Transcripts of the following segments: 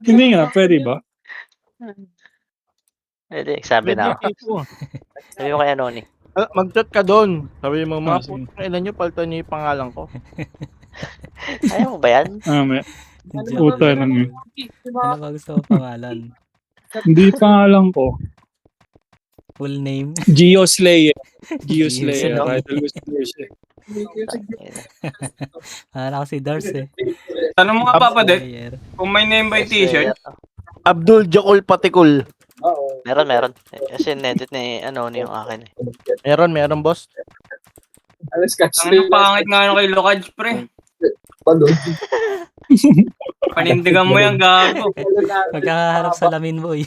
Hindi nga, pwede ba? Pwede, sabi na ako. Pwede. Sabi mo kay Anoni. Mag-chat ka doon. Sabi mo, Ah, mga sige. putang ina nyo, palitan nyo yung pangalan ko. Ayaw mo ba yan? May Joke puta lang. lang yun. Ano ba gusto mo pangalan? Hindi pangalan ko. Full name? Geo Slayer. Geo Geo Slayer. Slayer. Idol ko si Geo Slayer. Para kasi Dars eh. Tanong mo nga Papa Det, Player. kung may name by t-shirt, Abdul Jokul Patikul. Meron. Kasi nedit ni Anoni yung akin eh. Meron, boss. ang pangit nga ano kay Lokaj, pre. Panindigan mo yung gago. Magkakaharap sa lamin boy.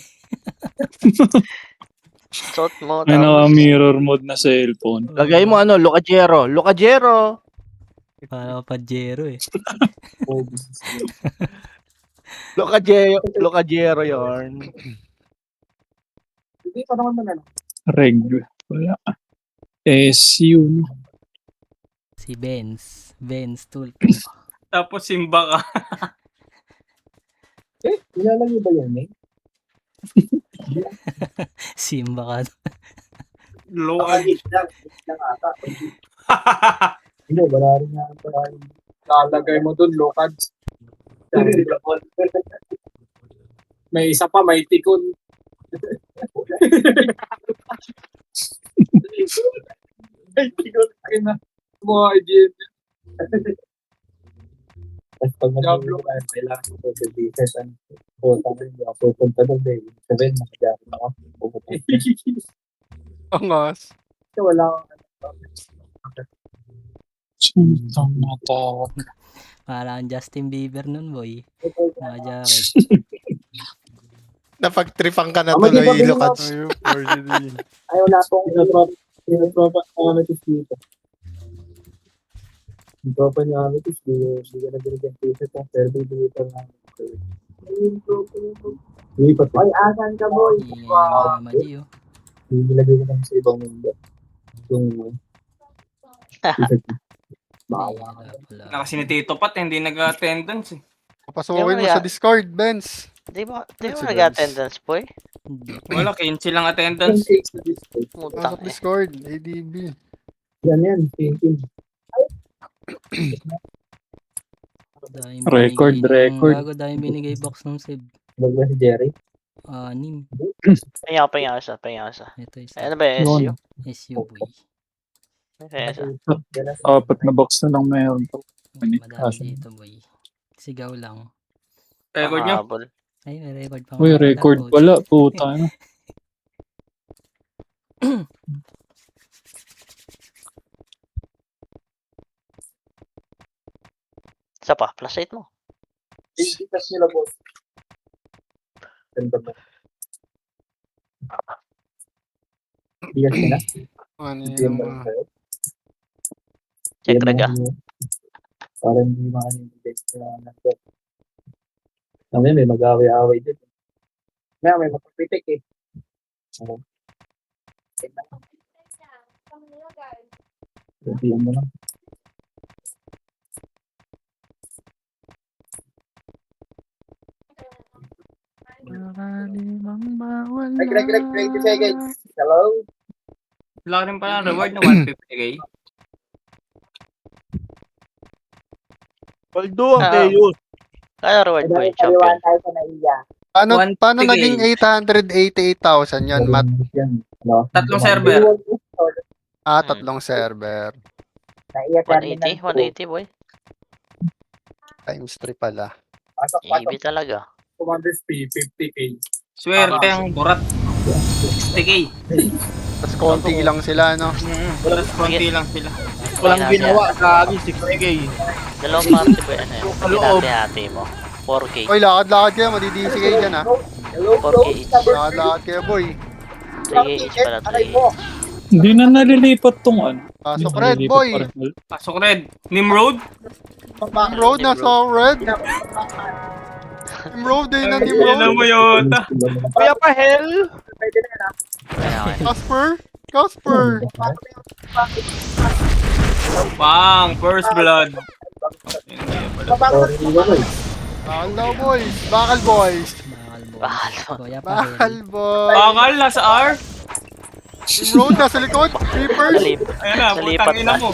Suot mo. Ano ang mirror mode na cellphone? Lagay mo Lucajero. Lucajero. Para Pajero eh. Lucajero yarn. Reg. Wala. SU. Si Benz. Benz Tool. Tapos simba ka. Simba ka. Lokaj. Hindi, wala rin nga lalagay mo dun, lokad. May isa pa, may tikon. May tikon. Kina, mga idea. Tapos pag mag-ibig tayo, kailangan ko sa business, hindi ako pupunta doon, sabihin, nakajari na ako. Pupunta. Angos. Kasi wala akong Sintang natawag. Parang Justin Bieber nun boy. Naka-jacket. Napagtripan ka na May tuloy, iba Lucas. Ay, wala pong pinatropa Amitis dito. Yung tropa niya Amitis, di ka na binigyan t-shirt ang survey dito na. Ay, asan ka, boy? Mga Madi oh. Nilagay ko naman sa ibang mundo. Yung t-shirt. Wala pala. Nakasi ni Tito Pat, hindi nag-attendance eh. Papasukin mo sa Discord, Benz. Di ba Si nag-attendance po eh? Hindi. Wala, 15 lang attendance. Mutang Pasok eh. Discord, ADB. Yan, thinking. Daming Record. Bago daming binigay box ng Sib. Bagla si Jerry. 6. Pahinga isa. Ito isa. Ano ba yung SU? SU boy. Pahinga isa. Apat na box na lang meron to. Madami dito boy. Sigaw lang. Record nyo. Pahabol. Ay, may record pa. Uy, record pala. Puta na. Isa pa, plus 8 mo. Itas nila, boss. Ganda ba? Itas nila? Ano Hindi yung ba sa'yo? Check raga. Parang hindi makanibigay sa nagdot. Mamaya may mag-away-away din. May magpapitik eh. Sabihan mo lang. Ay, Greg, 20 seconds. Hello? Wala rin pala reward na 150k. Paldo ang Ah. Teus. Kaya reward po yung champion. tayo sa naiya. Paano 150K. naging 888,000 yan, Matt? Tatlong server. Tatlong server. Naiya 180 boy. Times 3 pala. EB talaga. Commanders P, 50k. Swerte ang burat. 60k. Tapos konti lang sila, no? Tapos konti lang sila. Walang ginawa, kagi 6k. Dalawang party po yan eh. Loob. Hinati mo. 4k. Oy, lakad-lakad kayo, madidisi kayo dyan, ha? 4k each. Lakad-lakad kayo, boy. 3k each pala. 3k. Hindi na nalilipat tong ano. Pasok Hindi red, nalilipat boy. pa rin. Pasok red. Nimrod. Nimrod, nasa red. Nimrod, eh, na Yan Nimrod. mo yun. Kuya pa hell. Okay. Casper. Bang! First blood. Bakal daw, boys. Bakal, boys. Bakal boy. Bakal. Kuya pa Bakal, rin. boys. Bakal, nasa R. Team Road nasa likod. Creepers. Salip. Ayan na, Sa putang lipat ina na. mo.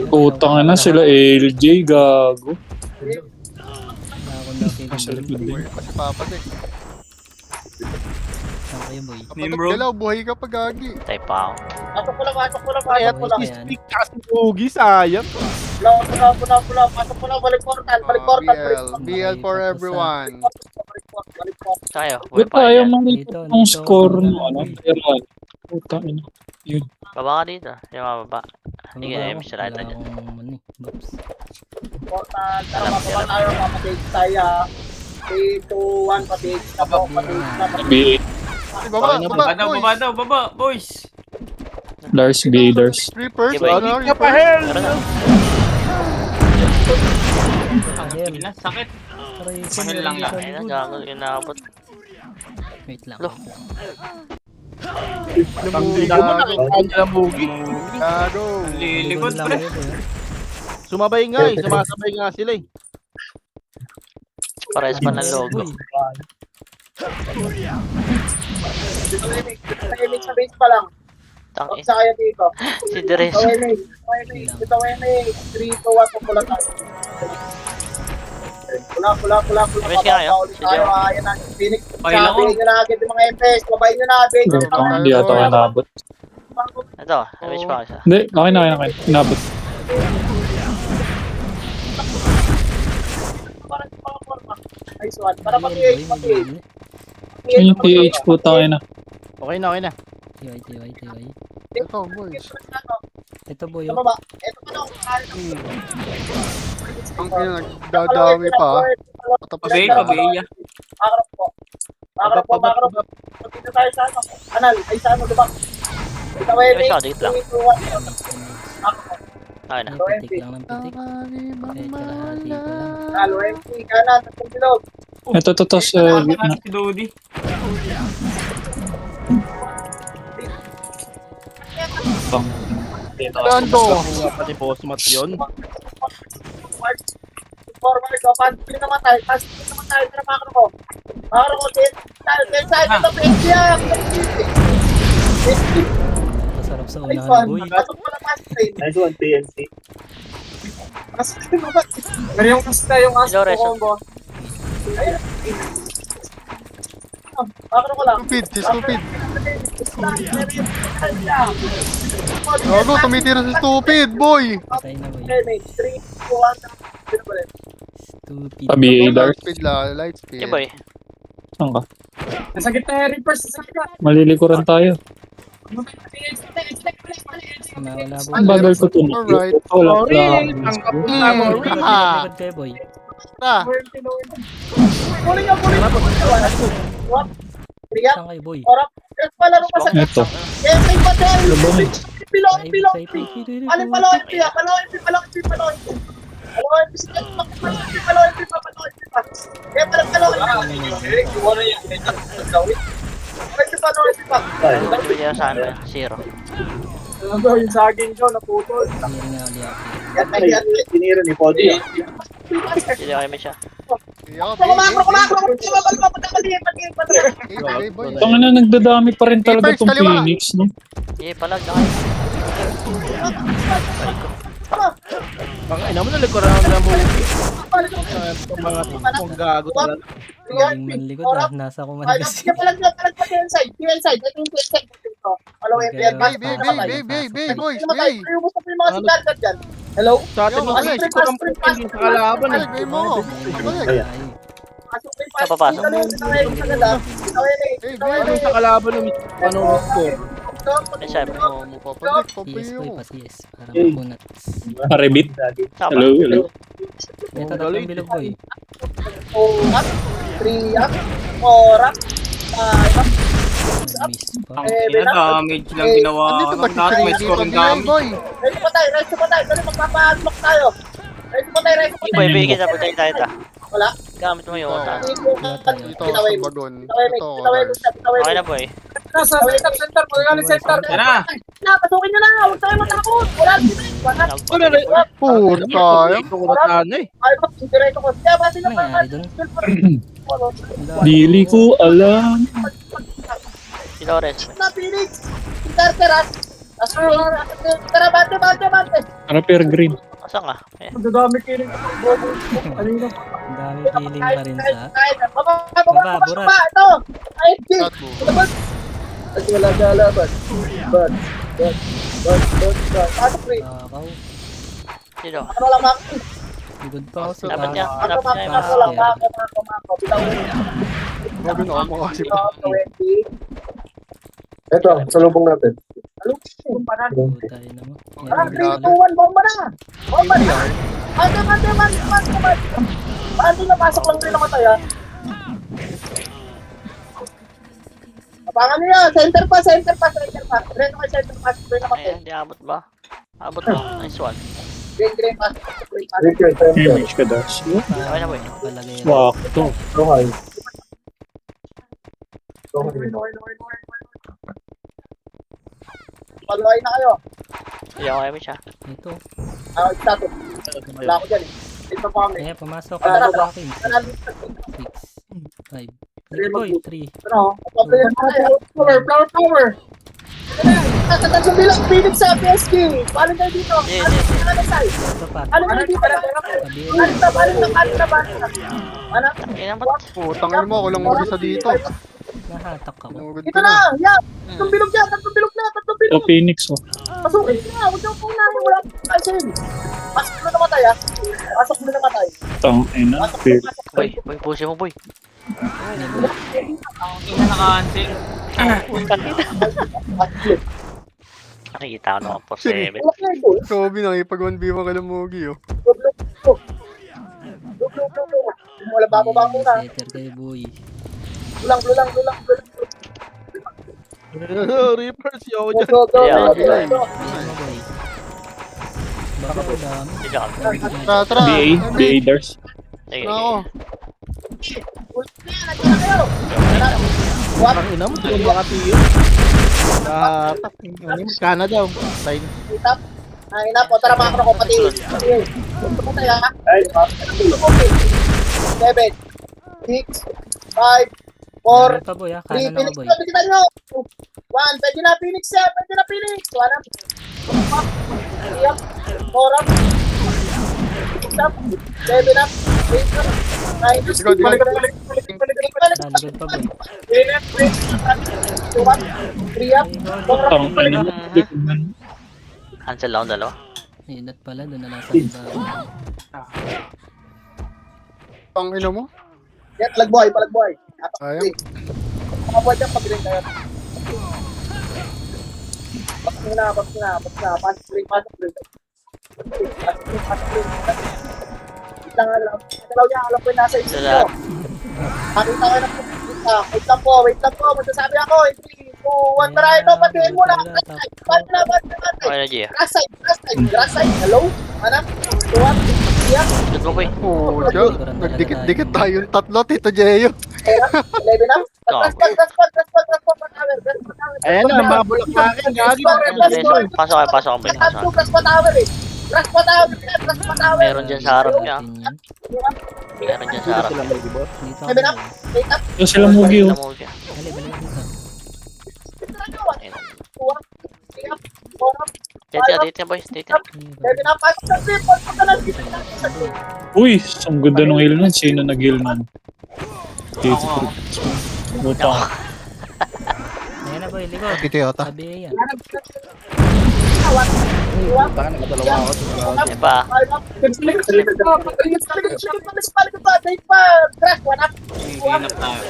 Putang ina sila LJ, gago. Wala akong nakita. Nasa likod din. Kasi papatik. Saan kayo boy? Nimrod. Galaw, buhay ka pa, gagi. Tay pa ako. Kaya Boy pa yan. speak kasi Ugi, sayang. BL for everyone. Tayo. Ba't Buhay pa ayaw yan. makita Dito, yung dito. score ng Dito. ano? Pero, putang ina. Yun. Baba ka dito. Yung mababa. Sige, Baba may ako. sila Wala dyan. akong ano eh, Babs. BA. Baba, Baba daw, boys. baba daw, baba, boys. Lars, BA Lars. Creepers. Iba, Ano, Ugi ka pa, Creepers. hell. Tara na. Ayun. Ina, sakit. Aray, Mahal lang meron yan. sa Ayun na, likod. gago. Inaabot. Wait lang. Lo. Lamugi, Hindi mo gago. nakita nila Ugi. Gago. Lilikod, lang pre. kayo, boy. Sumabay nga eh. Sumasabay nga sila eh. Pares pa ng logo. Boy. Tang eh. Sa kaya dito. Si Dres. Ito may 3, 2, 1, pupulot tayo. Pula. Miss ka kayo? Si Joe. Ayan na. Phoenix. Ay, lang, Sabihin nyo na agad yung mga MPS. Babayin nyo na agad. Putang hindi ata kayo nabot. Ito, miss pa ako siya. Hindi, okay na. Inabot. Nice one. Para Boy, pag-PH, boy, pag-PH. Yun yung PH, putang ina. Okay na. TY. Ito, boys. Ito boy, Sa oh. baba. Ito pa daw. Ang ina, nagdadami pa. Tapos Pabay, na. pabay. Makarap po. Makarap. Dito tayo sa ano. Anal. Ay sa ano, diba? Ito ay Miss ako, dito lang. 3, 2, 1. Okay na. Ay, pitik lang ng pitik. Eh, kalahati ko lang. Halo, MP. Kanan. Tatlong bilog. Ito, sa gitna. Si Dodi. Putang. Dando. Nga pati boss mat yun. Forward. Opan. Pili naman tayo. Tapos pili naman tayo. Pero makaro ko. Makaro ko. Ten side. Ito, PH yan. Masarap sa Nice unahan, one. boy. Pasok mo na pass trade. Nice one, PNC. Pasok mo na. Pero yung kasta yung aso Hello, Rezo. combo. Ayun. Makaro ko lang. Stupid. Gago, tumitira si stupid, boy. Patay na, boy. 3, 2, 1. Stupid. BA Lars. Light speed. Okay, boy. Saan ka? Nasa gitna yung reverse. Nasa gitna. Malilikuran tayo. Wala, boy. Ang bagal ko tunog. Alright. Wala. Tangkap mo na mo. Likod kayo, boy. Ah, Puli nyo. What? Kriya? Saan kayo, boy? Orap. Kaya palaro pa sa gitna. Ito. Kaya may patel. Labangin. Pilong. Tay. Alin palo MP ah. Palo MP. Palo MP. Palo MP. Sige. Palo MP pa. Kaya palo MP. Iwan na yung gawin. Palo MP pa. Sabi niya sa ano, zero. Ano yung saging ko naputol. Hindi nga ulit ako. Yan. Tinira ni Podi. Hindi ako miss siya. Kumakro. Hey, boy. Tanga na, nagdadami pa rin talaga First, tong kaliwa. Phoenix, no? Sige, palag na kayo. Ang ina mo na likuran ng Ugi. Mga gago talaga. Galing manlikod ah. Nasa ko man kasi. Palag pa inside. Inside. Ito yung inside. Palo MP. Boys, Ayun mo sa mga sigagat dyan. Hello? Sa atin mo Ay, kasi kurang hindi sa kalaban eh. Ay, mo. Papapasok. Ano sa kalaban ng ano ko? Ay, sabi mo, Papalit, Yes, boy, papayo. pas yes. Para makunat. Rebit. Saka ba? Hello. May tatlong bilog, boy. 3 up, 4 up, 5 up, Nag-miss pa. Ang ina, damage lang ginawa. Andito ba si Lahat may Crazy scoring Pabili, damage. boy? Ready pa tayo. Dali, magpapa-unlock tayo. Ready pa tayo. Sige, boy, bigyan sa putay tayo ta. Wala. Gamit mo yung utak. Dito sa bagon. Ito, Pitaway. Okay na, boy. Nasa center. Magaling center. Yan na. na, pasukin nyo na. Huwag tayo matakot. Wala na. Puta, sayang. Ito ko na eh. Ay, diretso ko. Kaya ba sila Ano nangyari dun? Ang dami. Dili ko alam. Pinores. Na, Phoenix. Tara. Tara, bante. Para per green. Asan ka? Eh, Ang dadami kiling. Kanina. Ang dami feeling pa rin sa... Baba. Burat. Ito. IFG. Shot mo. At wala galaban. Bad. Pasok, Ray. Takaw. sino? Ano lang, Maki? Good pa ako sa Dapat niya. takaw. Dapat niya yung Mako lang, Mako. Bitaw. Grabe na ako kasi. Bitaw, 20. Ito, salubong natin. Alupin pa na. Puta yun naman. Ah, 3, 2, 1, bomba na! Bomba na! Ante! Paano napasok lang rin ako tayo? Abangan niyo yan! Center pa! Reno kay center pass. Reno kay Ayan, di abot ba? Abot mo. Nice one. green pass. Richard, center. Image ka dash. Okay na, boy. Palagay yan. Wow, to. Rohay. Paluhay na kayo. Hindi ako kaya siya. Ito. Status. Wala ako dyan eh. Ito pa kami. Kaya pumasok ka Tara, sa akin. Nanalo. 6, 5. Boy, 3. Ano? Flower. Tatatag sa bilang Phoenix sa PSG. Balik kayo dito. Yeah. Ito pa. Balik kayo dito. Balik na. Ano? Ina ba't? Putang ina mo, ako lang uli sa dito. Nahatak ako. Nugod Dito ko na. na. Yeah. Tatlong bilog dyan. Tatlong bilog na. To Phoenix, oh. Pasukin na. Huwag niyo pong namin. Wala pong kalsin. Pasok mo na matay ah. Pasok mo na matay. Tang ina. Boy, pusin mo, boy. Ina naka-cancel. Nakikita ko naman po 7. Tulak na ito. Kobe, nakipag-1v1 ka ng Mugi, oh. Wala ba muna. Setter kayo, boy. Lulang. Reapers, yo dyan. Go. Yeah. Ayan mo, boy. Baka ang dami. Sige ako. Tara. BA Dars. Sige. Ako. Parang ina mo, yung mga tiyo. Nahatak. Kana daw. Line. Ay na po, tara mga kapatid. Gusto mo tayo ha? Okay. 7, 6, 5, 4, Meron pa, boy, ha? 3, Kanan ako, Phoenix boy. na, bigitan nyo! 1, pwede na Phoenix yan, pwede na Phoenix! 1 up, 4 up, 6 up, 7 up, 8 up, 9 up, Go. balik, Laligod pa, boy. 2 up, 3 up, 4 up, Tang ina. Cancel lang dalawa. Inat pala, doon na nasa iba. Ang ina mo. yan, palagbuhay. Ayun. Mga buwan dyan, pabiling kayo. Pasok na, pasok rin. Wait lang. Dalaw niya, alam ko yung nasa isip Sila. ko. Nakita ko ng pupunta. Wait lang po, magsasabi ako. 3, 2, 1, tara ito, patiin mo lang. Bati na. Okay na, Gia. Grass side. Hello? Ano? 2, 1, 3, Good mo, boy. Oh, dyan. Nagdikit-dikit tayong tatlo, Tito Jeyo. 11 up. Grass pag tower. Ayan na, mabulak na akin. Gagi. Pasok kayo, boy. Grass pa tower eh. Grass pa tower. Meron dyan sa harap niya. Natin yan. Meron dyan sa harap. Sila may gibot. Dito ako, 7 up. boy. 8 up. Ito sila Mugi, oh. Alam mo, Gia. Dali, balik dito. Ayun. 2 up. 3 up. 4 up. Date niya, boy. Date niya. Pwede na pasok sa trip. Pasok ka na dito. Uy, ang ganda nung heal nun. Sino nag-heal nun? Dito. Butang. Ayan na, boy. Likod. Tito Yota. Sabi yan. Baka nakadalawa ako. Yan pa. Hinap tayo.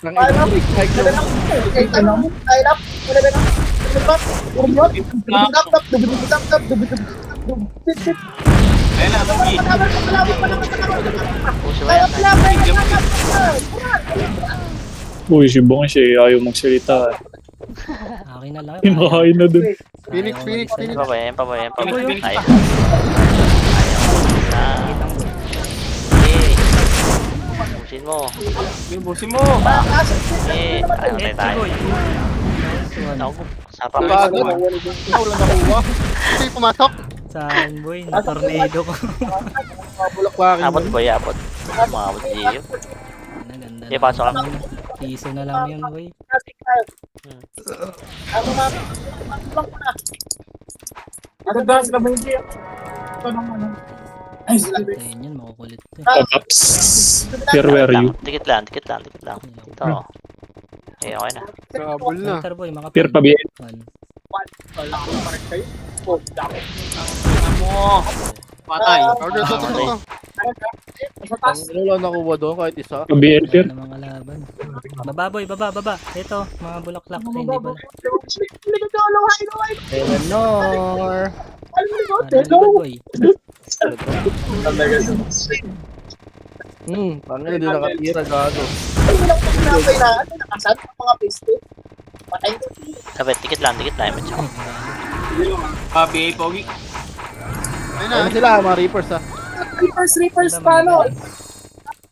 Nang hike na. Ayun na, Mugi. Puso ba yan? Uy, si Bong siya ayaw magsalita. Akin na lang. Himakain na dun. Phoenix. Yan pa, boy. Yan pa, boy. Phoenix. Ayaw. Okay. Pusin mo. Busin mo. Ayaw tayo. Ako, sarap. Bago. Wala nakuha. Hindi pumasok. Saan boy? Na tornado ko. Bulak pa akin. Abot boy, abot. Umabot Gio. Naganda Okay, pasok ka. Piso na lang yun boy. Ako na. Tulak ko na. Nagdadas na ba yung Gio? Ito naman. Ay, sila. Tayo yun, makukulit to. Ops. Here, where are you? Dikit lang. Ito. Okay, okay na. Kabul na. Enter boy, makapag. Here, pabiel. Mo. Patay. Order to. Wala nakuha doon kahit isa. Pabiel, here. Wala namang kalaban. Baba boy, baba. Ito, mga bulaklak. Ay, hindi pala. Eleanor. Parang boy. Pangin, hindi nakatira, gago. Nakasad ng mga piste. Patay ko. Dapat, dikit lang. Medyo. BA Pogi. Ayun Ayun na. sila, mga Reapers ha. Reapers, paano?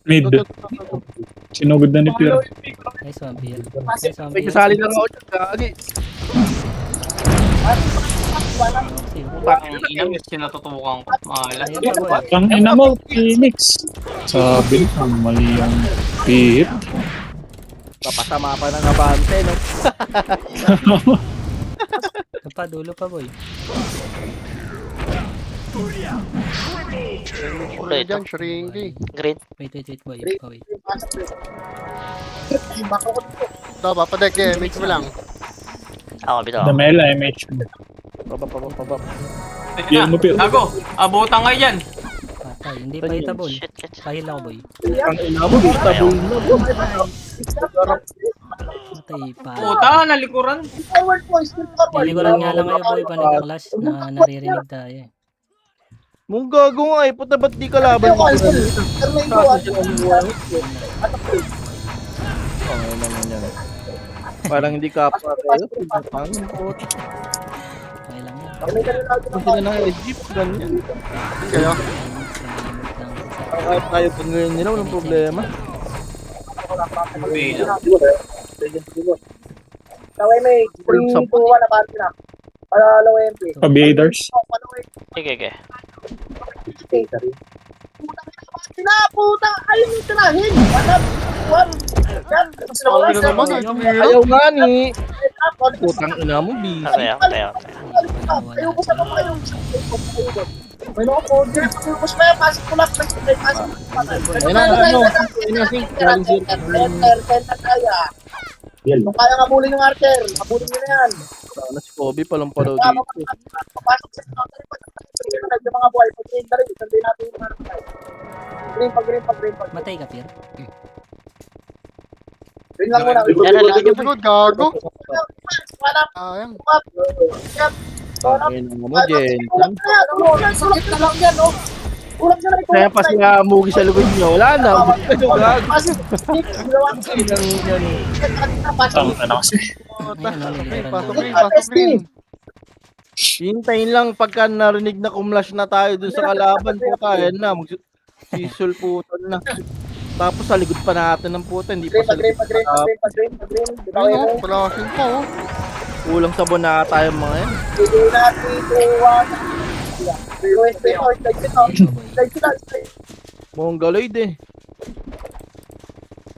Mid. Sinugod na ni Pierre. Nice one, Pierre. May kasali lang ako dyan, gagi. Ang ina, miss natutubukan ko. Mahala. Ayan pa boy. Ang ina mo, Phoenix. Sabi ang mali ang pihit. Papasama pa ng abante, no? Dulo pa boy. Ulo ito. Diyan, shrinky. Green. Wait boy. Wait. Bako ko dito. Ito, papadek eh. Mix mo lang. Ako, bitaw. Damela, MH. Pabab. Yan mo, Pierre. Gago, abutan kayo dyan. Patay. Hindi pa itabol. Shit. Kahil ako boy. Ang ina mo, tabul na. Patay pa. Puta, nalikuran. Forward po, still forward. Niliguran nga lang kayo boy. Panagka-clash na naririnig tayo eh. Mong gago nga eh, puta ba't di ka laban mo? Parang hindi ka pa kayo. Pangin po. Okay lang yan. Kung sila ng Egypt, ganyan. Kayo. Kahit tayo pag ngayon nila, walang problema. BA lang. Kaway may 3-2-1 na bati na. Para low MP. Pabiyaders. Okay. Putang, ayun yung tirahin. Sabi na naman eh. Tumira. Ayaw nga ni. Putang ina mo, busy. Tayo. Ayaw ko sa mga ayaw. May mga order. Tapos may pasok ko lang. Ayun na, ano? Ayun na, sing. Galing zero. Kung kaya nga bulin yung Archer, habulin nyo na yan. Sana si Kobe palang palaw dito. Papasok sa mga buhay. Pag-green na rin, sandin natin yung mga green. Pag-green. Matay ka Pierre. Green lang muna. Sunod, gago. Wala. Ayang. Ayun na mo, Jen. Ulang na lang yan, no? Ulang na lang. Kaya pa sila mugi sa lugod niyo. Wala na. Gago. Tama na kasi. Pasok green. Hintayin lang pagka narinig na kumlash na tayo dun sa kalaban po tayo na. Sisulputan na. Tapos sa likod pa natin ng puta. Hindi pa sa likod pa. Ano? Palasin pa oh. Kulang sabon na tayo mga yan. Mongoloid eh.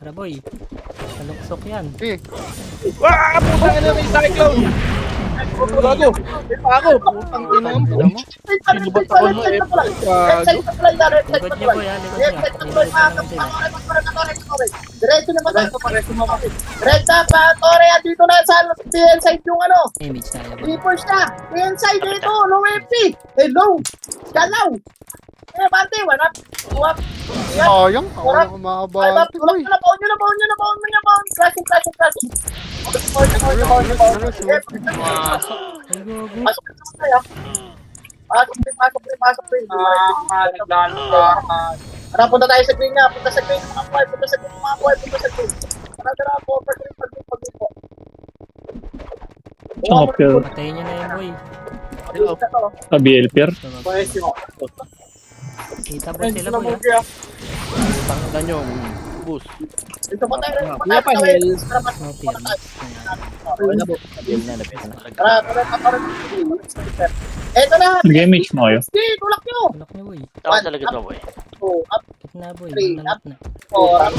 Tara boy. Kaluksok yan. Wah! Putang ina may cyclone! Gago! Ako! Putang ina mo. Sinubat ako mo eh. Gago. Likod niya boy ha. Likod niya. Diretso na ba tayo? Diretso pa, Tore, dito na sa inside yung ano. Image tayo boy. Reapers na! Inside dito! Low MP! Hello! Galaw! Eh, bante, wala. Tuwap. Yan. Sayang. Ako na kumabati ko eh. Baon nyo. Crashing. Ay gogo. Pasok rin. Tara, punta tayo sa green na. Punta sa green mga boy. Tara, pag po. Saan ka, Pierre? Patayin niyo na yan boy. Pabiel, Pierre. Kita boy sila boy ha. Tangan nyo. Boost. Dito po tayo. Wala pa, hell. No Pierre. Ayan. Okay na po. Nabil na. Tara, tara, tara. Eto na. Nag-image mo kayo? Sige, tulak nyo. Tulak niyo, boy. Ako sa likod mo, boy. Oh, up, Gitna, boy. Three, Bandang gitna. 4, up.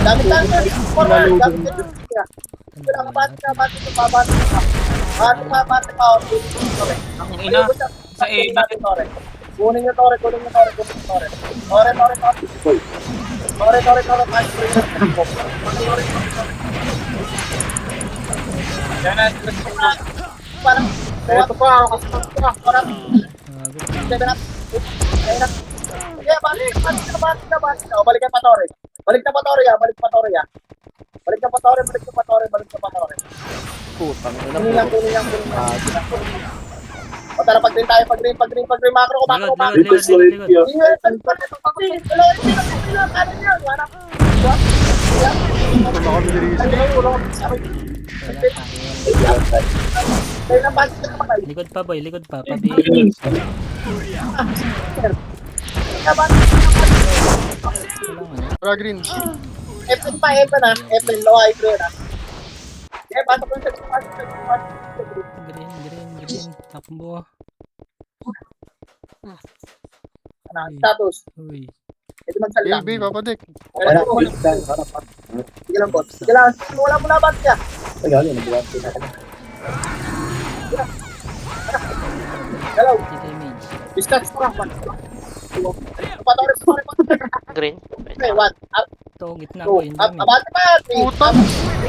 Dami lang. Forward, dami lang. Kailangan kabati ka, kabati ka, kabati ka. Kabati ka, Tore. Ang ina. Sa A. Tore. Kunin nyo, Tore, kunin nyo, Tore, kunin nyo, Tore. Tore, Tore, Tore. Tore, Tore, Tore, Tore. Yan na. Parang, Ito pa. parang, Ah, good. yeah, balik ka. O, balik ka pa, Tore. Balik na pa, Tore, ya. Balik na pa, Tore. Putang ina Kunin lang. O, tara, pag-green tayo, pag-green, macro ko, macro. Likod, likod, likod. Likod pa, boy. Likod pa. Pabi. Tara, green. Apple pa, Apple, low high green, ha. Eh, pasok ko sa Green, green, green. Takbo. status. Uy. Ito magsalita. Bay, papadik. Sige lang, boss. Sige lang, wala mo na ba siya? Hello, Kita image. discuss ko lang. Patore. Green. Okay, one, up, Ito, gitna, two, boy. Ang up, dami. abante pa, three, Puta. up,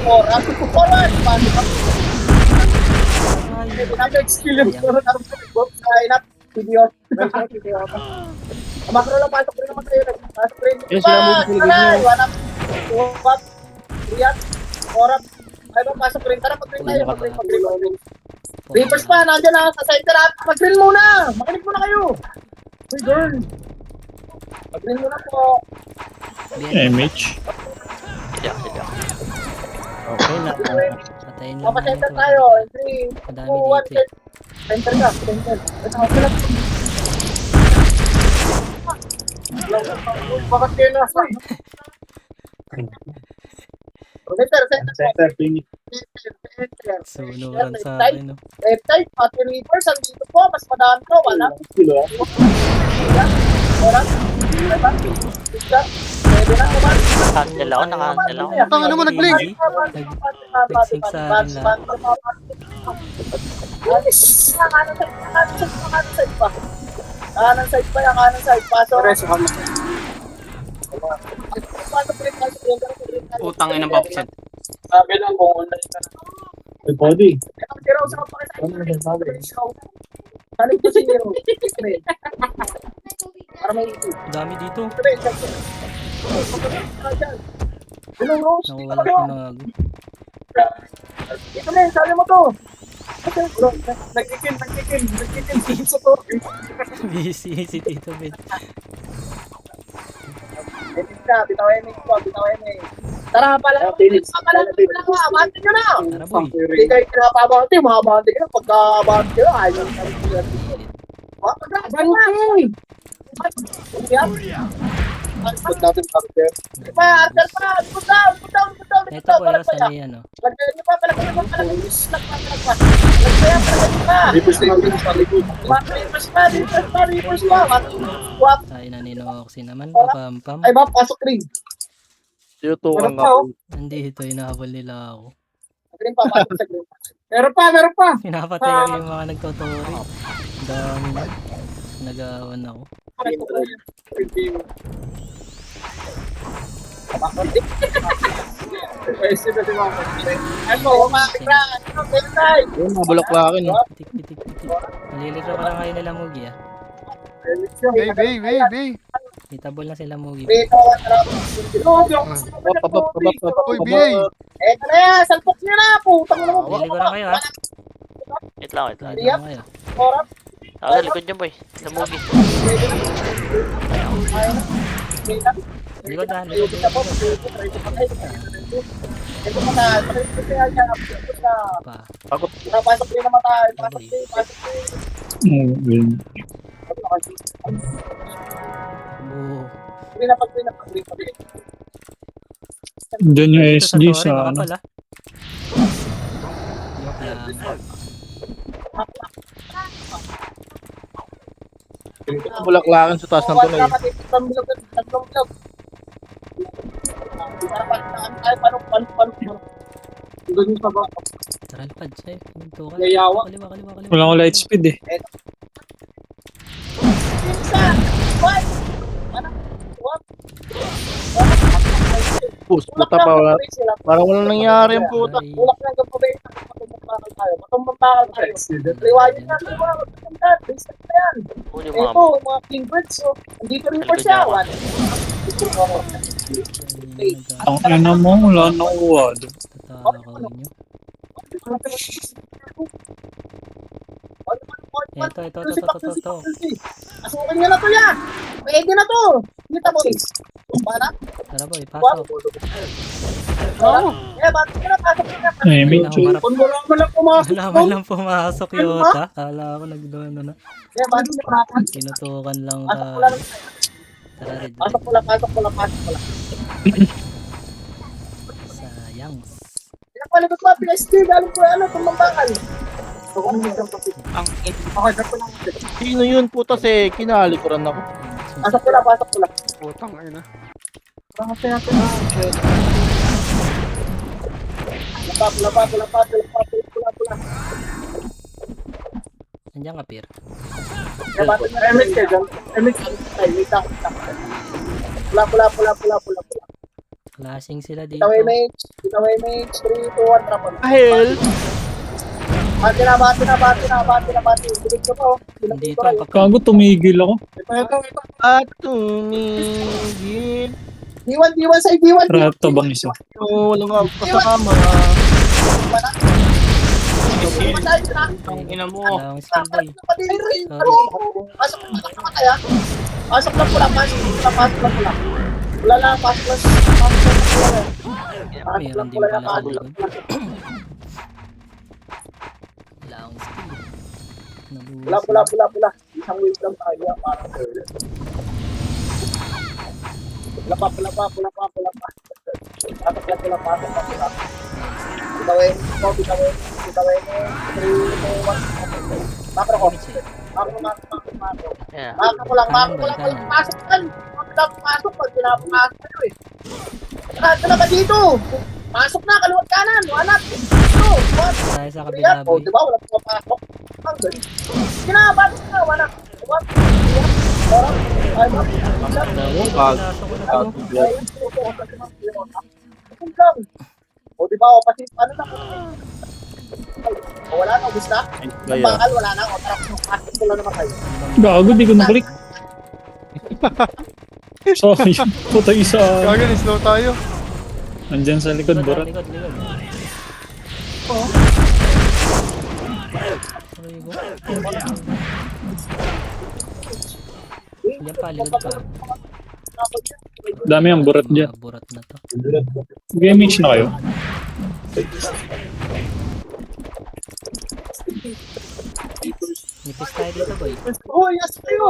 four, up, forward, abante pa. Ay, Number skill yung sign up, video. Makro lang, pasok rin naman kayo. Pasok rin. Yes, sila mo yung Tara, one up, two up, three up, four up. Ay ba, pasok rin. Tara, pag-rin tayo, pag-rin. Reapers pa, nandiyan na sa center up. Mag-green muna! Makinig muna kayo! Hey girl! Mag-green muna po. Image. Sidyak. Okay na. Patayin lang Mapa-center natin. tayo. In 3, Madami 2, 1, dito eh. center ka, center. Ito, okay lang. Bakit kayo nasa? Center. Sunuran sa akin, no? Left side, pati reapers, andito po. Mas madami ko, wala. Pwede na naman. Cancel ako, naka-cancel ako. Tanga naman, nag-blink. Nag-sync sa akin lahat. Kanan side pa yan, kanan side. Pasok. Utang ina Bobcat. Sabi lang kung online ka na. The body. Zero, sa pakisay. Salig ko si Zero. Para may ito. Dami dito. Hello, Rose. Nakuwala ko na. Ito na, sabi mo to. Nagkikin. Sa to. Busy si Tito Ben. Bitaw Emig. Tara pala. Abante nyo na. Tara, boy. Hindi kayo pinapabante. Mahabante kayo. Pagka-abante kayo, ayaw nyo. Abante! Put natin Archer. Archer pa! Put down! Ito, boy, saan na yan, no? Lagyan nyo pa. Palagyan pa. Reapers pa. Swap. Tayo na ni Noxy naman. Papampam. Ay ba, pasok rin. Tutukan ako. Nandito, inahabol nila ako. Green pa, pasok sa green. Meron pa. Pinapatay ko yung mga nagtuturi. Dami na. Nagawan ako. Ano, umakira. Ano, Bentay? Yun, mabulok pa akin. Pitik. Nalilito ka lang kayo nila Mugi, ah. Bay. Itabol na sila Mugi. Dito, Uy, Bay. eto na yan, salpok nyo na, putang na mo. Lili ko lang kayo, ha. Wait lang. Lili ko lang kayo. Orap, Ako sa likod niyo, boy. Namugi. Likod, ha. ito pa na, ito kaya niya, ito na. Pa. Pasok rin naman tayo, pasok rin. Oo. Green na pag. Diyan yung Dito SG Tori, sa ano. makapal, ah. Bulaklakan sa taas ng tulay. Tatlong bilog. Doon yung baba. Tara, lapad. Ay, pinto ka. Yayawa. Kaliwa, kaliwa, kaliwa. Wala akong light speed eh. Pinsan! What? Ano? What? Push, puta pa wala. Parang walang nangyari yung puta. Ay, Ulak na hanggang pabay. Matumbakal tayo. Matumbakal tayo. Liwanag na. Liwanag na. Base na yan. Huli mo Ito, mga kingbirds. So, andito rin pa siya. One. Ang ina mo, wala na uwad. tatakawin nyo. Ito. Asukin niya na to yan. Pwede na to. Kita mo. Para? Tara boy, pasok. Oo. Eh, bakit ka na pasok na? Eh, medyo. Kung wala mo lang pumasok. Wala man lang pumasok yota. Kala ko nagdoon na. Eh, bakit ka pasok? Tinutukan lang Pasok ko lang. Tara rin. Pasok ko lang. Sayang. Pinapalabas mo, PSG, galing ko ano, tumambakal. Sino yun puta si kinalikuran ako. Pasok ko lang. Putang ina. Pula. Nandiyan ka, Pir. Pula. Klaseng sila dito. Kita way mage, 3, 2, 1, trap on. Hell! Bati na. Bilig ko to. Dito, Kago, tumigil ako. Ito. At tumigil. D1 sa D1. Rato bang isa? Walang nga kasama. Ang ina mo. Wala akong skill boy. Pasok lang pula. Wala lang, pasok lang. Meron din pala sa likod. Wala akong skill. Nabuhos. Pula. Isang wave lang tayo. Parang pula pa. Pasok lang pula. Bitawin mo. 3, 2, 1. Makro ko. Yeah. Makro ko lang. Pasok kan. Pasok pag pinapasok kayo eh. Ito na ba dito? Pasok na, kaliwat kanan. Wanat. Ito. What? Tayo sa kabila boy. Diba? Wala pumapasok. Ang galing. Kinabasok na. Wanat. What? Ay, Pinasok ko na to. O diba, o pati ano na, o wala na, ubus na, yung bakal wala na, o tara, pasok ko lang naman kayo. Gago, di ko naklik. Sorry, puta isa. Kagani, slow tayo. Nandyan sa likod, Borat. Likod. Aray ko. Diyan pa, likod pa. Dami ang Borat dyan. Mga burat na to. Gamage na kayo. Nipis tayo dito boy. Oh, yes kayo!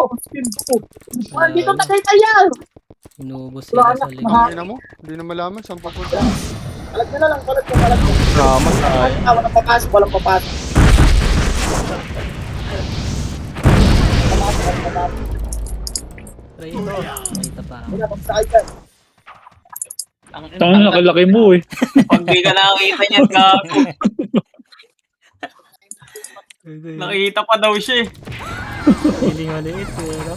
Dito na kayo tayo! Inubos sila sa likod. Ina mo? Hindi na malaman saan pupunta. Kalag nyo na lang, kalag ko. Drama tayo. Walang papasok. Try ito. Nakita pa ako. Wala, pagsakay ka. Tangan nakalaki mo eh. Pag di ka nakakita niyan, gago. Nakita pa daw siya eh. Feeling maliit. Pero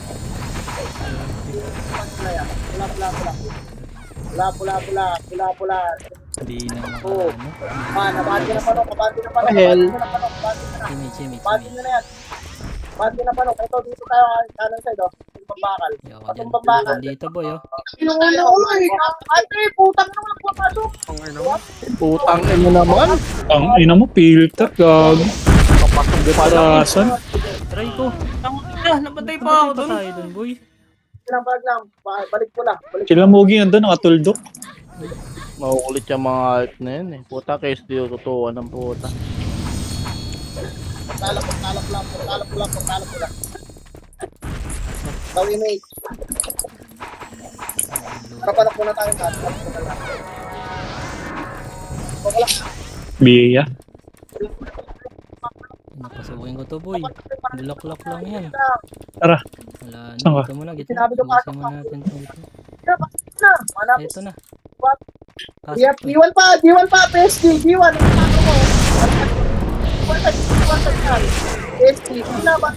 Pula. hindi na Oh. makaano. Nabati na pa, Hell. Image. Bati na yan. Bati na pa, ito dito tayo kanan side, oh. Yung bakal. Yo, Patong dyan. bakal. Dito boy oh. Ate, putang na lang papasok. Ang ina mo. Putang ina naman. Ang ina mo, filter, gago. Parasan. Try ko. Napatay pa ako Patay pa dun. tayo dun boy. Balik lang. Balik ko lang. Sila Mugi nandun, nakatuldok. Makukulit yung mga art na yun eh. Puta, case di tutuwa ng puta. Talap lang. Gawin mate. Kapanak muna tayo sa Biya. Napasukin ko to boy. Bulaklak lang yan. Tara. Wala na. Saan ka? Ito muna, gito. Sinabi ko, Ayusin muna natin ito. Na, manap. Ito na. Yeah, Pasok pa. D1 pa, PSG, D1. Ang ano mo? D1 pa. PSG, wala ba?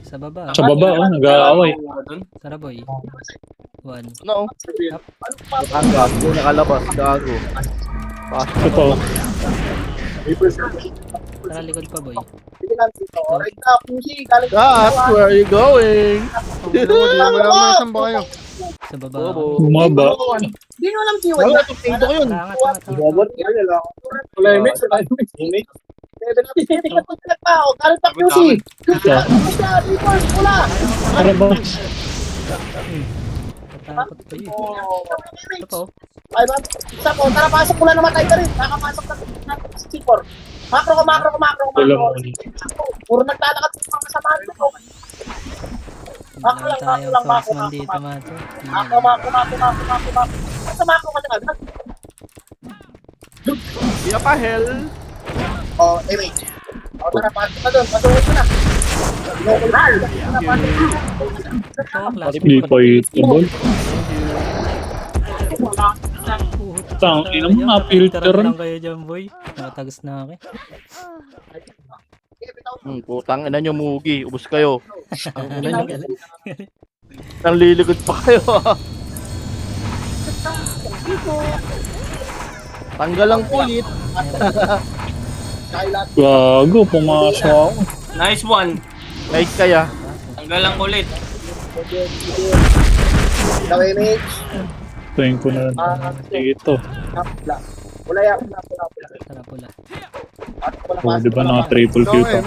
Sa baba. Sa baba, nag-aaway. Tara boy. 1. No. Ang gago, nakalabas, gago. Ito pa. Tara likod pa boy. Right now, PSG, galing God, where are you going? Wala ba kayo? Sa baba. Bobo. Bumaba. Hindi nyo alam D1. Wala, tingdo ko yun. Tara, tara. Wala yung mix, wala yung mix. Galing pa QC. Wala. Tara ba? Tatakot pa yun. Ito po. Ay, ba? Isa po, tara pasok ko lang namatay ka rin. Nakapasok na sa C4. Makro. Wala mo. Puro naglalakad sa mga kasamahan ko. Wala tayong swordsman dito macho. Makro. Sa makro ka na agad. Iya pa, hell. Oh, wait. O, tara, pasok ka doon. Pasok ko na. Ito, class. Hindi pa itable. Tang, ina mo na filter. lang kayo dyan boy. Nakatagas na ako. Putang ina nyo, Mugi. Ubus kayo. Ang ina nyo. Galing. Nang lilikod pa kayo. Tanggal lang ulit. Gago, pumasok ako. Nice one. Nice kaya. Tanggalang ulit. Tingin ko na dito. Wala yan. Tara pula. Oh, di ba naka triple kill pa?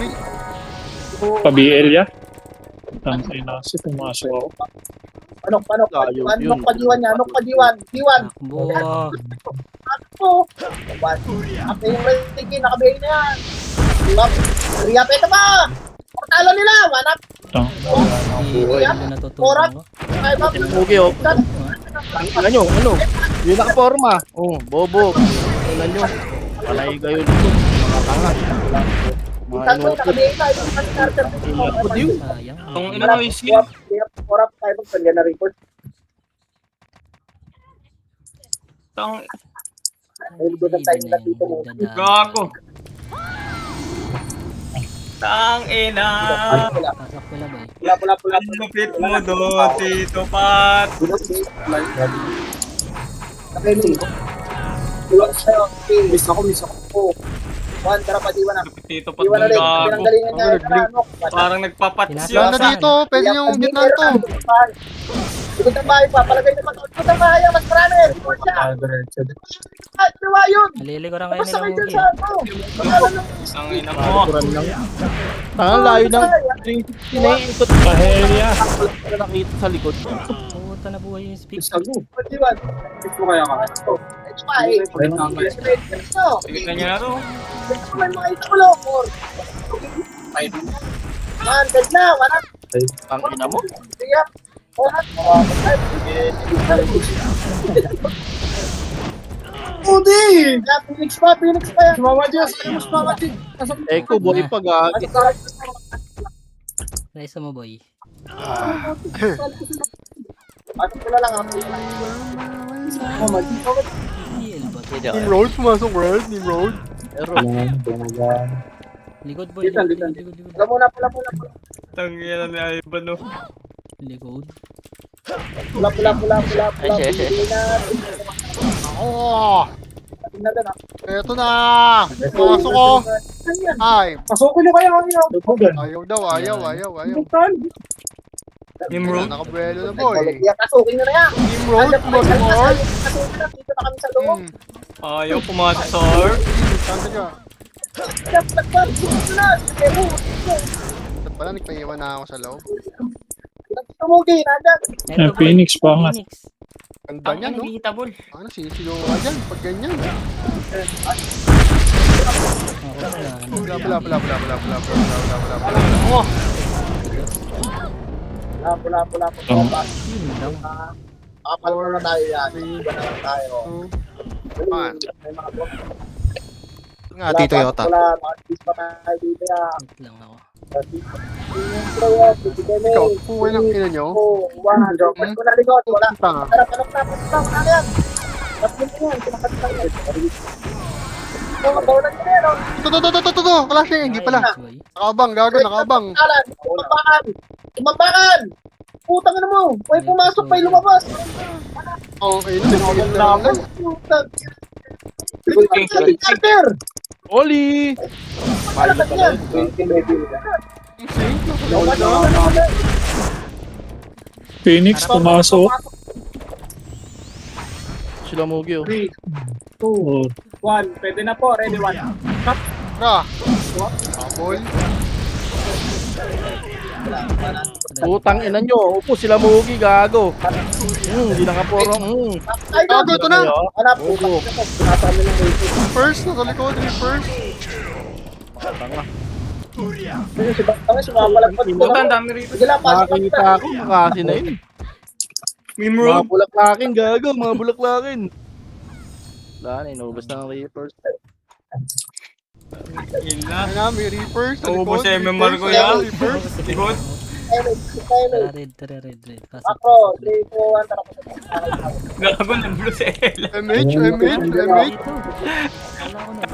Pa-BL ya? Tang, ina kasi pumasok ako. Anok pa diwan niya. Anok pa diwan. Takbo. Ako. Ako yung ready, nakabayin na yan. Riyap, ito pa! Portalo nila, manap. Tang, Hindi natutunan ko. Ay, ba? Mugi, oh. Tanggal nyo, ano? Yung nakaporma. Oh, bobo. Tanggal nyo. Palay kayo dito. Mga tanga. Mga Tanto, inutot. nakabayin na. Yung starter dito. Sayang. Itong ina mo isi. Porap, tayo magpalya na record. Tang Ay, doon tayo na dito mo. gago. Tang ina. Pasok pula boy. Pula. Ang lupit mo doon, Tito Pat. Nakabayin mo. Pula sa'yo. Miss ako. Juan, tara pa diwan na. Tito Pat Diwan na ng rin. gago. Pinanggalingan niya. Tara, anok. Parang nagpapats Pinasa- yun. Ano dito? Pwede yung gitna to. Likod ng bahay pa. Palagay naman. Likod ng bahay. Mas marami. Report siya. Diwa yun. Naliligoran kayo Tapos nila sakay dyan Mugi. sa ano. Pagkalan ng Ang ina mo. Tangang layo ng 360 na yung ikot. Pahelya! na nakita sa likod. Puta na buhay yung speak. diwan. Ito kaya ka. Ito pa eh. Ito. Tignan niyo na to. Ito may mga itulo. Man, dead na. Wala. Ang ina mo. Siya. Udi! Phoenix pa yan. Sumama dyan. Sumama dyan. Eko, boy, pag-agi. Naisa mo boy. Ano ko na lang ako. Heal ba? Nimrod, pumasok world. Nimrod. Likod boy. Litan. Likod. Pula muna. Tang ina ni Ivan no. Likod. Pula. Ay, siya. Oh! Tingnan na. Eto na! Pumasok ko! Ay! Pasukin nyo kaya kami. Ayaw daw, ayaw. Nimrod. Nakabuelo na boy. Kaya pasukin nyo na yan. Nimrod, pumasok world. Pasukin na. Dito na kami sa loob. Ayaw pumasok sa orb. Saan ka? Dito na. Ba't pala nagpaiwan na ako sa loob? Tumugi. Nandiyan. Yan, Phoenix pa nga. Phoenix. Ganda Ang niyan, no? unbeatable. Ano, sisigaw ka dyan pag ganyan. Bula. Pula. Tang, Kapal mo na tayo yan. Iwan na lang tayo. Ah. May mga block. Nga, Tito Yota. Wala, makakis pa tayo dito yan. Wait lang ako. Ikaw, puway ng ina nyo. Pwede ko na likod, wala. Tanga. Harap na yan. Tapos mo yan, kinakatitan yan. Bawalan ko na yan, oh. Ito. Flashing, hindi pala. Boy. Nakaabang, gago, nakaabang. Tumambakan! Putang na mo! May pumasok, may lumabas! Oh, ayun na. Putang! Carter! Oli! Malapit yan! Phoenix, pumasok. Sila Mugi, oh. 3, 2, Oh, 1. Pwede na po. Ready, 1. Ra. Aboy. Putang ina nyo. Upo sila Mugi, gago. Hindi nakaporong. Ay, Gago, ito na. Hanap po. Opo. Tinatami ng rito. First, nakalikod. First. Ang sumapalag Puta, ang dami rito. Sige lang, pasok ka. Nakakita ako, makasi na yun. Meme Mga road. bulaklakin, gago. Mga bulaklakin. Wala na, inubos na ng Reapers. Ila. Ay na, may Reapers. Ubus sa MMR ko yan. Likod. Tara, red. Pasok. Ako, 3, 2, 1, tara po. Gago ng blue sa Ella. MH. Dito. Wala ko na.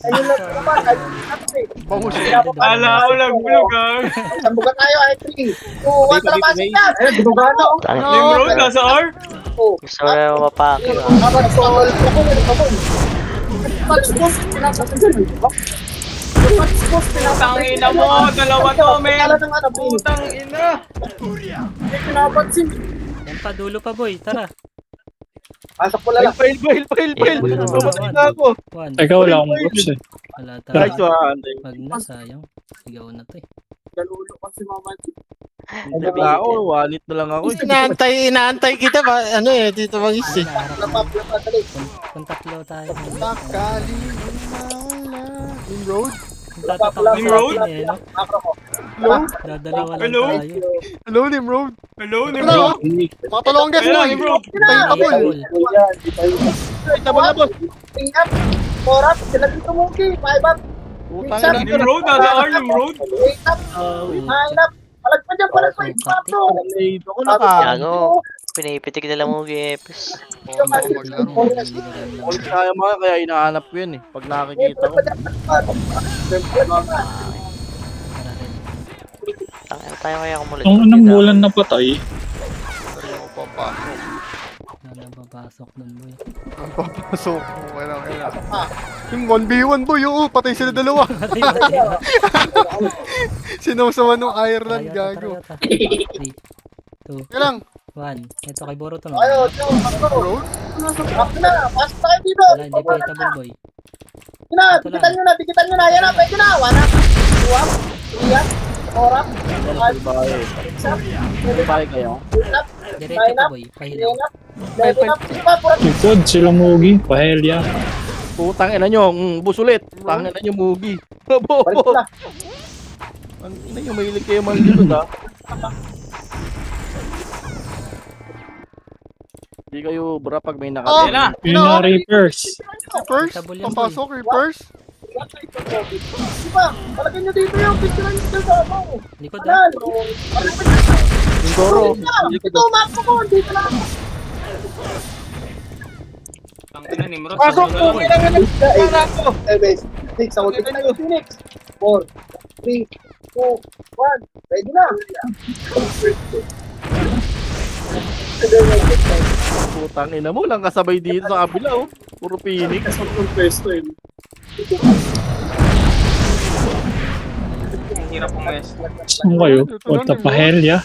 Ayun lang naman, ayun lang naman. Bangus. Ala ko lang blue, gago. Sambukan tayo, ay 3, 2, 1, tara pasok yan! Ayun, binugana ako. Meme road, nasa R. Gusto mo na mapake. Habang sol, ako. Putang ina mo, dalawa to, men. Putang ina. Yan pa, dulo pa boy. Tara. Pasok ko lang. Fail. Tumatay na ako. One. teka, wala akong groups eh. Wala Nice tayo. one. Wag na, sayang. Sigaw na to eh. Galulo kasi mama. Wala ako, wanit na lang ako. Inaantay kita ba? Ano eh, Tito Bangis eh. Kung tatlo tayo. Takali wala. In road? Kung tatatawag Ring road? natin eh, no? Hello? Dadalawa lang Hello? tayo. Hello, Lim Road. Hello, Meme Hello? road. Mga talonggas Hello, mo. Meme road. Tayo kapul. Tama na, boss. Tingnan. Korap, sila dito mungki. Paibat. Putang ina. Meme road, nasa R, Meme road. Wait up. Mainap. Palag pa dyan, palag pa. Pato. Late ako naka. Gago. Pinipitik nila mo GFs. Ulit kaya mga kaya hinahanap ko yan eh. Pag nakikita ko. Tara, red. Tangin tayo kaya kumulit. Ang anong bulan na patay? Wala papasok nun boy. Ang papasok. Wala. Yung 1v1 boy, oo, patay sila dalawa. Sinawsawan ng Ireland, gago. 3, 2, Kaya lang, 1. Ito kay Boruto no. Ayo, Ako road? na. Pasok tayo dito. Wala, hindi pa itable boy. Dikitan nyo na. Yan na, pwede na. Wana. Tuwap. Iyan. Korap. Bahay kayo. Diretso ka boy. Pahilaw. Level up. Sige pa, pura. Likod, sila Mugi, Pahelya. Putang ina nyo. Bus ulit. Tangin na nyo Mugi. Bobo. Balik na. Ang ina nyo, mahilig kayo manlilod ha. Hindi kayo bra pag may Oh! nakatin. na. Yun na, Reapers. Reapers? Table yan, Papasok, Reapers? Sige pa. Palagyan nyo dito yung picture nyo sa ako. Likod ah. Ayan. Palagyan nyo. Yung Goro. Ito, mako ko. Dito lang ako. Tangin na, Meme road. Pasok sa po. dulo. Kailangan ng para ko. Base. 6. Sa ulit tayo. Phoenix. 4, 3, 2, 1. Ready na. Putang ina mo. Lang kasabay dito sa kabila oh. Puro Phoenix. Ang hirap pumesto. Saan kayo? What the Pahelya?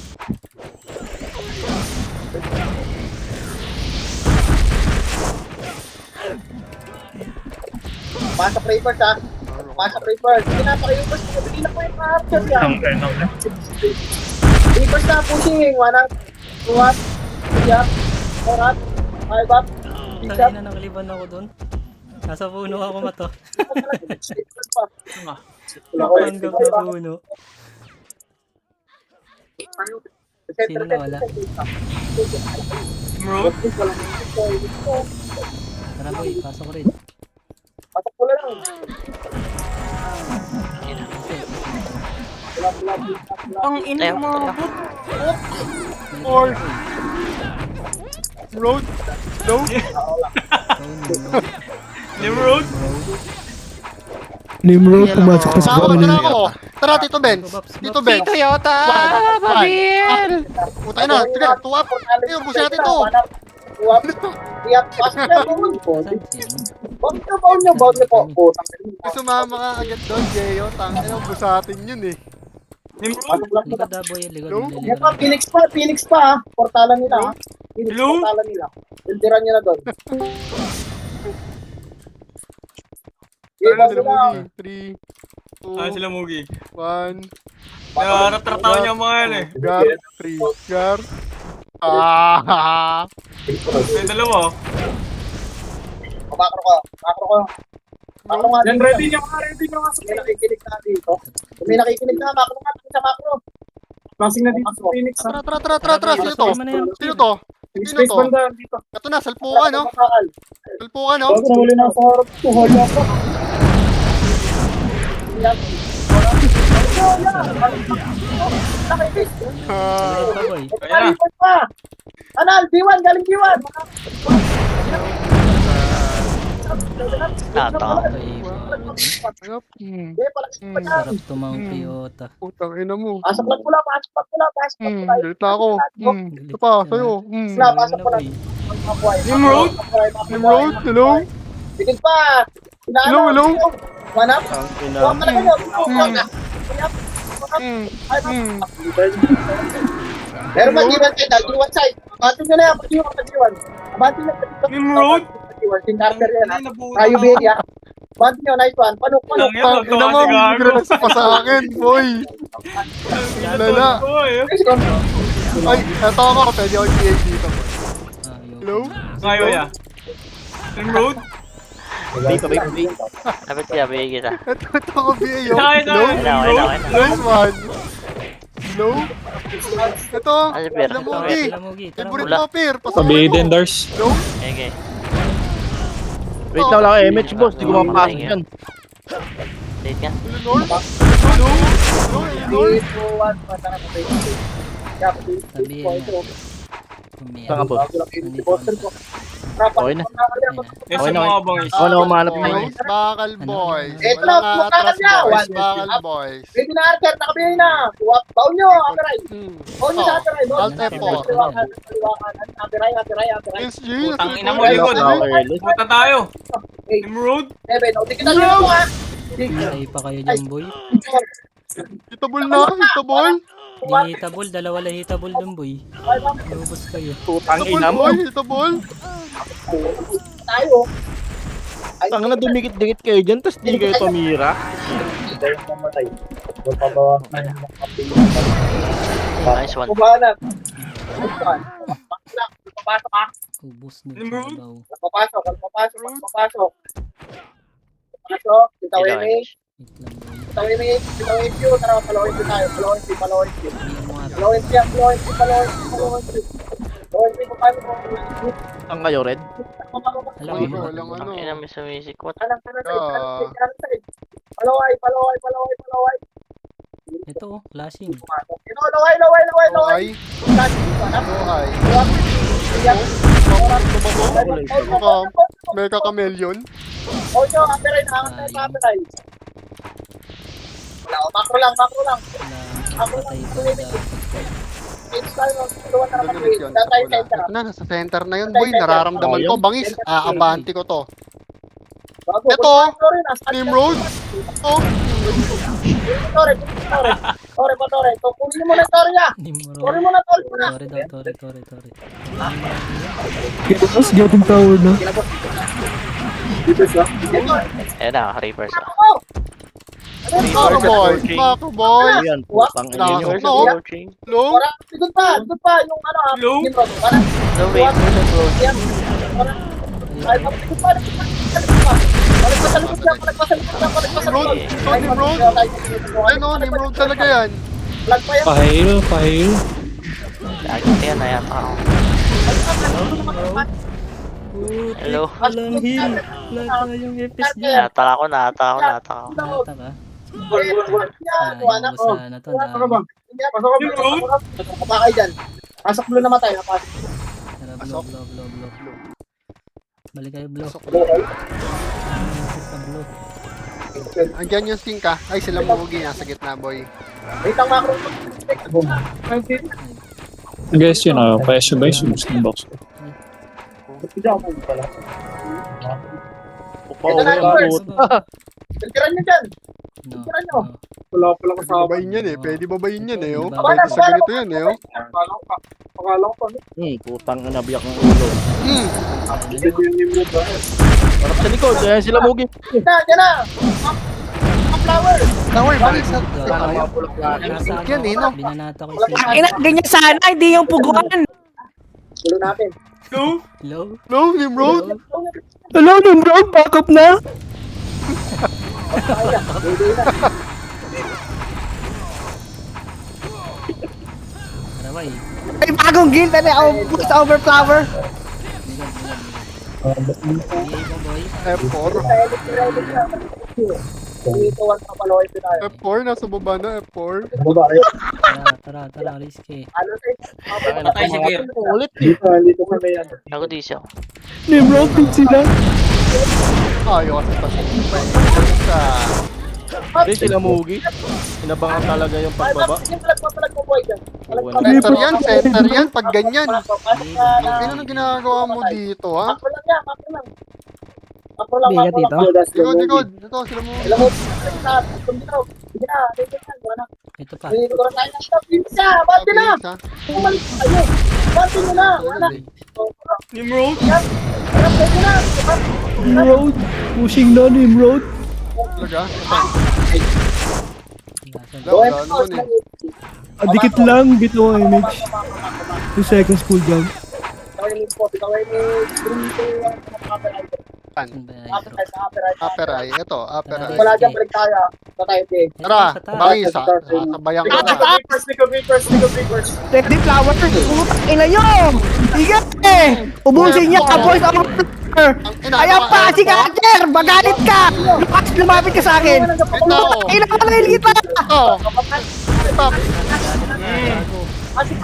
Pasok Reapers ha. Pasok Reapers. Sige na, pa-Reapers. Pagkabili na po yung archer yan. Ang ano na. Reapers na pushing. Wanang. Tuwat. Siyak. Orat. Five-up. Tangin na nakaliban ako dun. Nasa puno ako mato. Reapers pa. Hanggang sa puno. Sino na wala? Meme road. Tara boy, pasok rin. Patok ko lang. Ang ina Ayun, mo. Or road. No. Nimrod. Nimrod, pumasok pa sa Tara, bahay tara na. ako. Tara, Tito Benz. Tito Benz. Toyota. Babil. Putay na. Sige, tuwap. Ayun, busi natin to. Tuwap. Tiyak. Pasok na po. Bawal niyo po. Putang ina. May sumama ka agad doon, Jeyo. Tangin na, busatin yun eh. Nimrod. Pasok lang po. Likod na boy, likod. Hello? Yan pa, Phoenix pa ha. Portalan nila ha. Phoenix, Hello? portalan nila. Tindiran nyo na doon. Ano Iba sila sila. Mugi? 3, Ah, 2, sila Mugi. 1. Naratrataw niya mga yan eh. Gar, 3, gar. Ah! May dalawa. Makro ka. Makro nga. Yan, ready nyo nga. May nakikinig na dito. Kung may nakikinig na, makro nga. Sa makro. Passing na dito sa Phoenix. ha? Tara. Sino to? Sino to? Sino Space to? banda dito. Ito na, salpukan, no? Salpukan, no? Huwag na huli na sa harap ko. Huli ako. Ah, Baboy. Palipad pa. Anal, B1, galing B1. Tata. ano? Sarap tumang Toyota. Putang ina mo. Pasok lang pula. Galit na ako. Ito pa, sa'yo. Pasok ko lang. Nimrod? Nimrod, hello? Bigil pa. Hello? Manap. Huwag ka na kayo. Meron ba D1 side? D1 side. Abantin nyo na yan. Pag-D1. Abantin nyo. Nimrod? Team Carter yan ha. Ay, nabuto Tayo na. Bedi ha. Abantin nyo. Nice one. Panok. Ang yan, Tang ina mo, Gago. granat pa sa akin, boy. Lala. Oy, Ay, eto ako, pwede ako i-PA dito. Hello? Ngayon ya. Nimrod? Dapat siya, bigay kita. Ito ako PA, yo. Ay, Hello? Wala, wala, wala. Nice one. Hello? Ito, Ano, Pier? alam mo, Gi. Sila Mugi, tara Favorite Wala. mo, Pier. Pasok Forbidden mo. doors. Hello? Okay. Wait lang lang, MH boss. Di ko mapasok yan. Date nga. North? Hello? Hello? Saan ka boss? Okay na. Eh, sa mga bangis. Ako na umanap na yun. Boys, bakal boys. Ito Wala lang, nga mukha atras niya. boys, bakal boys. Baby na Archer, nakabili na. Baon nyo, Aperay. Baon nyo sa Aperay. Alt F4. Aperay. Vince G, Putang ina mo, likod. Puta tayo. Nimrod? Seven, o, di kita nyo mo ha. Patay pa kayo dyan boy. Hitabol na, hitabol. Di hitabol, dalawa lang hitabol dun boy. Lubos kayo. Hitabol boy, hitabol. Tayo. Tang na dumikit-dikit kayo dyan, tapos di kayo tumira. Nice one. Kubanan. Papasok ha. Ubus na Nimrod? sabaw. Papasok. Papasok. Kita Ilan? Wemi. Wait lang boy. Kita Wemi Q. Tara, palawin Q tayo. Palawin Q. Hindi mo nga. Palawin Q. Paano mo? Saan kayo, Red? Alam Wala, mo. walang ano. Ang ina may sumisikot. Palaway. Ito oh, flashing. Laway. Okay. Okay. Mega Chameleon. Ocho, aperay na. Aperay. Wala, makro lang. Wala, patay pa dapat. It's tayo, tuwan na naman Narinig yun. Wala tayo Wala. center. Ito na, nasa center na yun, boy. Nararamdaman ko. Bangis, aabante ko to. Bago, Ito, Tore na. Nimrod. Oh, Tore. Kunin mo na Tore niya. Nimrod. Tore mo na, Tore mo na. Tore daw, tore. Tapos, getting tower na. Ayun na, reverse. Ako. Mako boy. Mako boy. Yan, putang ina nyo. Nakasok na, oh. Hello? Wala, sigod pa, yung ano, Hello? Nimrod. Wala. No way. Yan. Wala. Ay, sigod pa. Balik pa sa likod lang. Nimrod. Ito, Nimrod. Ay no, Nimrod talaga yan. Lag pa yan. Pahil. Lagi yan na yan. Putik, Hello. walang heal. Wala tayong epis dyan. Nataka ko, nataka ko, nataka ko. Nata ka? Yan, Ayaw anak ko ko. sana to Pasok ka ba? na. Pasok ka ba? Pasok ka dyan. Pasok blue naman tayo. Pasok. Tara, blow. Balik kayo, blow. Sa blow. Andyan yung sink ah. Ay, sila mugi nasa gitna, boy. Wait lang macro. Guys, yun ah. Pwede ba yung gusto ng box ko? Upaw ang puta. Tira nyo dyan. No. Tira nyo. no. Wala pala Pwede kasama. babayin yan eh. Pwede babayin yan eh. Oh. Baba Pwede sa ganito yan eh. Oh. Akala ko pa. Putang ina, biyak ng ulo. Hindi ko yung nimero ba? Harap sa likod, ayan sila Mugi. Dyan na. Ang flower. Tower, balik sa Nasa yan eh, no? Binanata ko yung Ina, ganyan sana, hindi yung puguan. Tulo natin. Hello? No, Nimrod. Hello, Nimrod, back up na. Araway. Ay, bagong guild, boost over flower. BA mo, boy. F4. Dito, one pa pala ito tayo. F4, nasa baba na F4. Tara, risky. Ano sa'yo? Patay si Gear. Ulit. Dito kami yan. Ako di siya. Nimrod, din sila. Ayos pa sa Hindi sila Mugi. Inabangan talaga yung pagbaba. Sige, palag mo boy dyan. center yan, pag ganyan. BA, Ano nang ginagawa mo dito, ha? Makro lang yan, makro lang. Makro lang, Bigat makro lang. dito. Likod. Ito, sila mo. Alam mo, sige na, sige na, wala na. Ito pa. Hindi ko tayo na stop. Isa, bati na! Bumalik tayo. Bati mo na, wala. Nimrod? Yan, wala, pwede na. Nimrod, pushing na, Nimrod. Talaga? Gawin Ano mo, naman eh. Dikit lang, bitaw ang image. 2 seconds cooldown. gawin mo po, gawin mo, brito, copyright. Saan ba ito? Copyright. Upper eye. Ito, upper eye. Wala dyan, balik tayo. Patay, okay. Tara, Sa taas. bangis ha. Sabayan ka na. Creepers. Ready flower, utang ina nyo! Sige! Ubusin niya, boys of flower! Ayan pa, si Carter! Magalit ka! Lumapit ka sa akin! Ito. Ina ka na kita! Ito. Stop. Asik.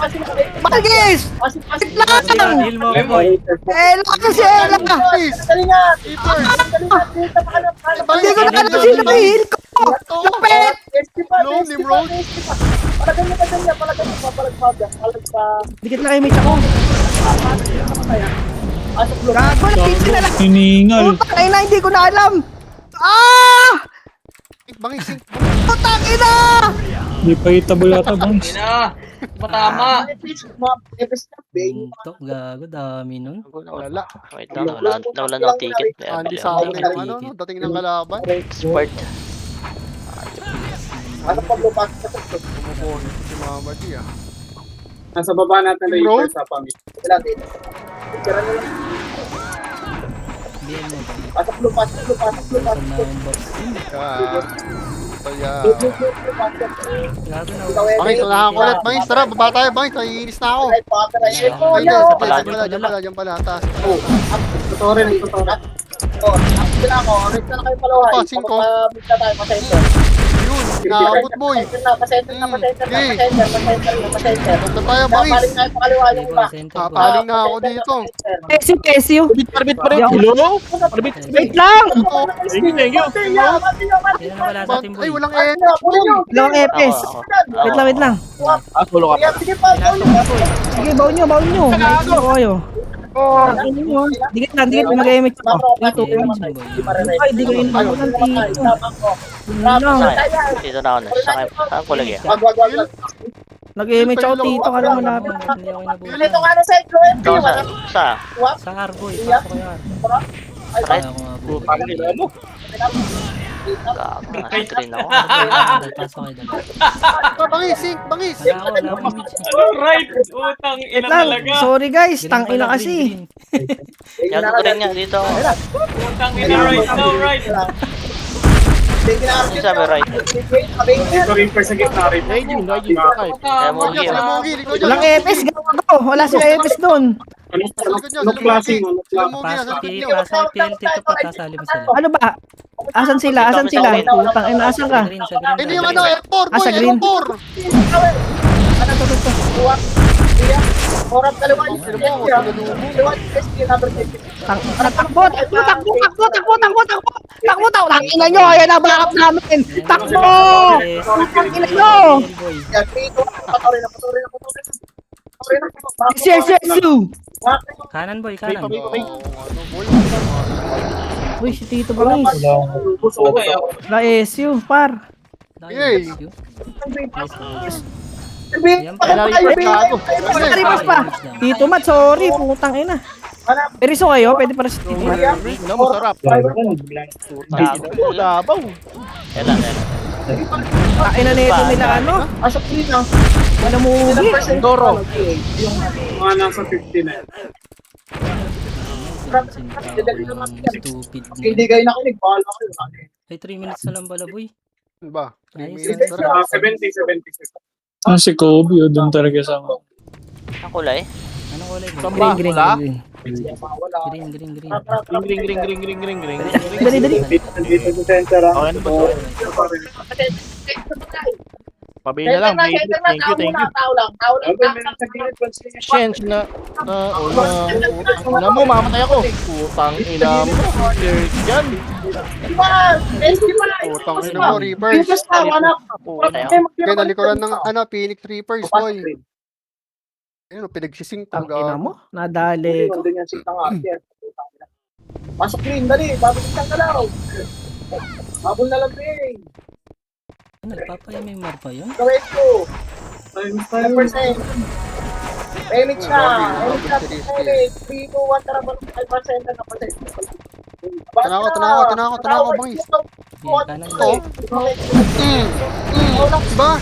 Magis! Asik. Lang! Heal mo, boy. Ella kasi Ella! Please. Dali nga. Keepers. Dali nga. Dito pa ka na. Hindi ko na alam sino may heal ko! Lapit! No, Nimrod. Palagyan niya. Palag pa. Dikit na kayo may ako. Asik blue. Gago, nakita na lang! Hiningal. Putang ina, hindi ko na alam! Ah! Bangis. Putang ina! Di pa hitable ata bangs. Ina! Matama! Tok, gago, dami nun. Wala. Wait lang, nawala ng ticket. Hindi sa akin ng ano, no, dating ng kalaban. Sport. Asik pa blue. Pumupuno si Mama G ah. Nasa baba natin na Bro? yung sa pamit. Wala dito. Tira na lang. BA mo, boy. Asik blue. Saan na yung box? Kaya. Gago na. Bangis, unahan ko ulit. Bangis, tara, baba tayo. Bangis, naiinis na ako. Ay, dyan pala. Taas. Totoo rin. Oh, sila ako. Next na kayo palawan. Pa, 5. Kapag na tayo, pasensya. Yun, inaabot boy. Pasensya na. Punta tayo, Bangis. Balik tayo sa kaliwa yung iba. Papaling na ako dito. Pesyo! Arbit pa rin. Hello? Wait lang! Thank you. Sino na wala sa team, boy? Ay, walang Dalawang epes. Wait lang. Ah, solo ka. Sige pa, Sige, baon nyo. Dito ko kayo. Dikit lang, mag-image ako. Dito. Ay, di ko yun. Dito na ako na. Saan ko lagi? Nag-image ako dito ka lang malapit. Hindi ako nabuhay. Dito ka na sa influence. Ikaw sa? Sa Arboy, pasok ko yan. Kaya ako mabuhay. Nasa-train ako. Pasok kayo dalawa. Bangis. Wala ako image. Alright! Utang ina Wait lang. talaga! Sorry guys, Green tang ina pala, kasi. green. Yan ko rin nga dito. Utang ina right now, right! Ano sabi right? Creepers sa gitna rin. Ay, Kaya mo Sila Mogi, likod dyan. Walang epes, gago. Wala sila epes doon. Ano Sa likod niya, anong klaseng, anong Salumugi na, Pasok sa likod niya. pasok PLT to patasali mo sila. Ano ba? Asan sila? Asan sila? Putang ina, asan ka? Sa green, sa green. Hindi yung ano, L4 Ah, sa boy, green. L4. Ano to? Buwak. Iya. Orap dalawa yung Sino mo, sinalubog. dalawa yung SK number 50. Takbo! Takbo! Tangina nyo! Ayan ang backup namin! Takbo! Tangina nyo! Yeah, 3, 2, patuloy na. Yes! Kanan boy, kanan. Ano boy? Uy, si Tito Bangis. La SU, par. Yay! Yan pa. Ripas pa. Tito Mat, sorry. Putang ina. Periso kayo? Pwede para sa Tito Mat. Ano, masarap. Dabaw. Yan lang. Kain na nito nila ano? Asok din lang. Wala mo ugi. Doro. mga nasa 50 na. Stupid. Hindi kayo nakinig. Bahala kayo. Ay, 3 minutes na lang pala boy. Ano ba? Ayos. Ah, 70. Si Kobe, doon talaga sa mga. Ang kulay. Anong kulay boy? Samba, Green. wala. Green. Dali. Okay na ba to? Pabili na lang. Thank you. Tao lang. Change na mo, mamatay ako. Putang ina mo. Yan. Putang ina mo, Reapers. Kaya nalikuran ng Phoenix Reapers, boy. Ayun, pinagsising ko. Tangina mo. Nadali ko. Pasok green, dali. Bago isang galaw. Habol na lang din. Ano, nagpapayamimar pa yun? Gawin ko. 100%. Payment siya. Payment. 3 to 1 tara ba? 5% na percent. Tanaw ko, bangis. Yan, kanan Ito. boy. Diba?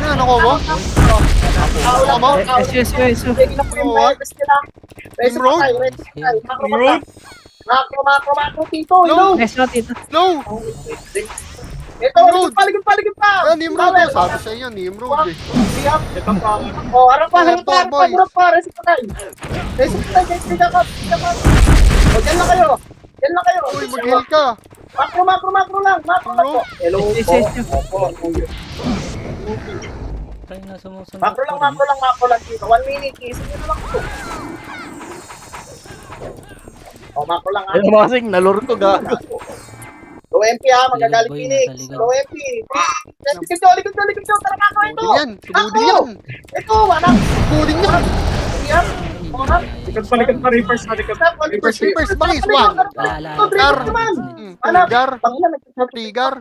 Ano ko ba? Ako ba? SU. Makro, Tito. Hello. Nice na, Tito. No! Ito, paligid pa. Ah, Nimrod. Sabi sa inyo, Nimrod eh. Oh, harap pa. boy. Resi pa tayo. Tiga ka. O, dyan lang kayo. Uy, mag-heal ka. Makro lang. Makro. Hello. SU. Tayo na sumusunod. Makro lang dito. 1 minute. Isin nyo na lang ito. O, makro lang. Ayun mga sing, naluro ko gago. Low MP ha, magagalit Boy, Phoenix. nasa ligaw. Low MP. Likod ko. Tara makro ito. Puding yan. Pinuding yan. Ito, anak. Puding yan. Yan. Anak. Likod pa, Reapers na likod. Reapers, bangis, one. Gar. Trigger. Trigger.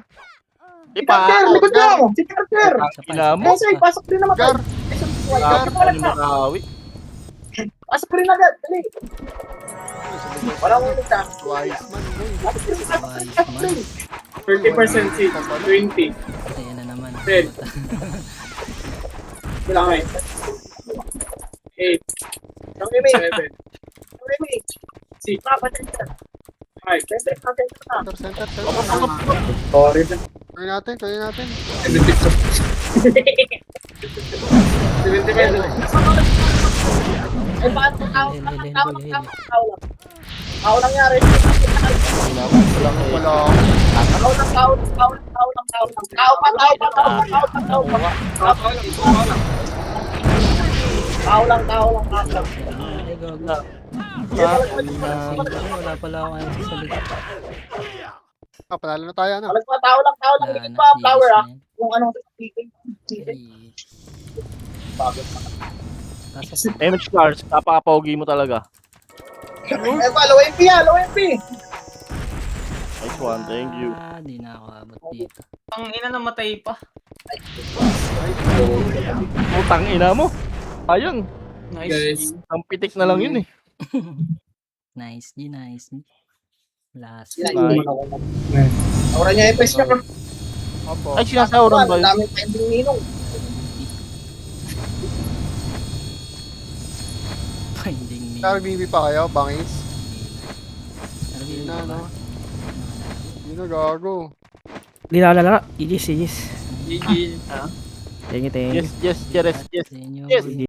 Si Carter, likod mo. Si Carter. Ina mo. Mesay, pasok din naman. Gar. Makawi. Pasok rin agad. Dali. Walang ulit ha. Wise man, boy. Pasok rin. 30% seat, 20. Ayan na naman. 10. Kailangan 8, Ang image. 7, Ang image. 6, Papatay ka. 5, Beste, content ka. Center. sorry. Kaya natin. 70 Ay, paano kung tao lang? Tao lang yari. Wala. Tao lang. Ay, gago. Wala pala ako ngayon sa salita. Panalo na tayo, ano? Tao lang. Hindi pa flower ah. Kung anong speaking. Image cars, kapakapogi mo talaga. Eh pa, low MP. Nice one, thank you. Di na ako abot dito. Ang ina namatay pa. Putang ina mo. Ayun. Guys. Ang pitik na lang yun eh. Nice G. Last. Aura niya FS ka. Opo. Ay, sinasauran ba yun? Daming pending ninong. Finding me. RBB pa kayo, bangis? Hindi na, no? Hindi na, gago. Di na. Igis. GG. Thank you. Yes. Sa inyo, Yes. boy.